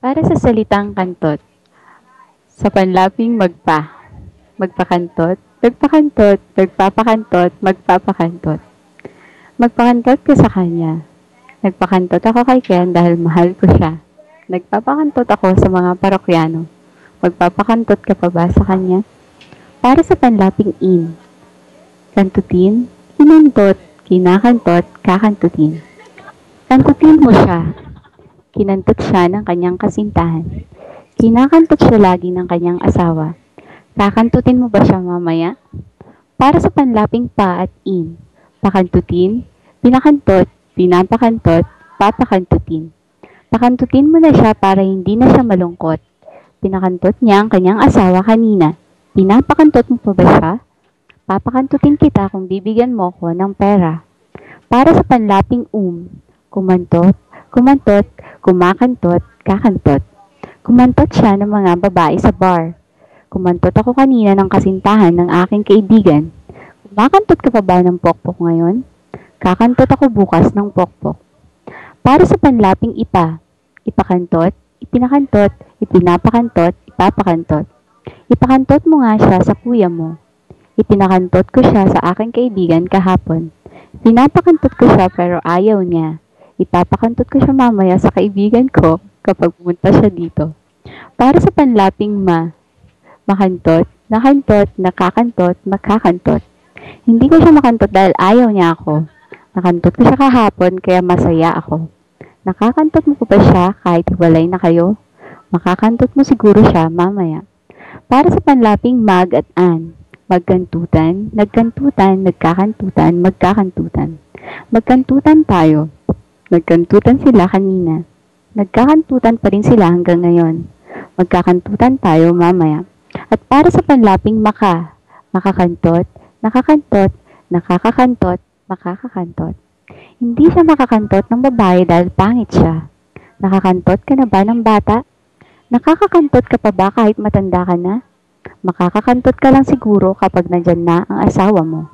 Para sa salitang kantot, sa panlaping magpakantot, magpakantot, magpapakantot, magpapakantot. Magpakantot ka sa kanya. Nagpakantot ako kay Ken dahil mahal ko siya. Nagpapakantot ako sa mga parokyano. Magpapakantot ka pa ba sa kanya? Para sa panlaping in, kantutin, kinantot, kinakantot, kakantutin. Kantutin mo siya. Kinantot siya ng kanyang kasintahan. Kinakantot siya lagi ng kanyang asawa. Kakantutin mo ba siya mamaya? Para sa panlaping pa at in, pakantutin, pinakantot, pinapakantot, papakantutin. Pakantutin mo na siya para hindi na siya malungkot. Pinakantot niya ang kanyang asawa kanina. Pinapakantot mo pa ba siya? Papakantutin kita kung bibigyan mo ko ng pera. Para sa panlaping kumantot, kumantot, kumakantot, kakantot. Kumantot siya ng mga babae sa bar. Kumantot ako kanina ng kasintahan ng aking kaibigan. Kumakantot ka pa ba ng pokpok ngayon? Kakantot ako bukas ng pokpok. Para sa panlaping ipakantot, ipinakantot, ipinapakantot, ipapakantot. Ipakantot mo nga siya sa kuya mo. Ipinakantot ko siya sa aking kaibigan kahapon. Pinapakantot ko siya pero ayaw niya. Ipapakantot ko siya mamaya sa kaibigan ko kapag pumunta siya dito. Para sa panlaping makantot, nakantot, nakakantot, makakantot. Hindi ko siya makantot dahil ayaw niya ako. Nakantot ko siya kahapon kaya masaya ako. Nakakantot mo pa ba siya kahit hiwalay na kayo? Makakantot mo siguro siya mamaya. Para sa panlaping mag at an, magkantutan, nagkantutan, nagkakantutan, magkakantutan. Magkantutan tayo. Nagkantutan sila kanina. Nagkakantutan pa rin sila hanggang ngayon. Magkakantutan tayo mamaya. At para sa panlaping makakantot, nakakantot, nakakakantot, makakakantot. Hindi siya makakantot ng babae dahil pangit siya. Nakakantot ka na ba ng bata? Nakakakantot ka pa ba kahit matanda ka na? Makakakantot ka lang siguro kapag nandyan na ang asawa mo.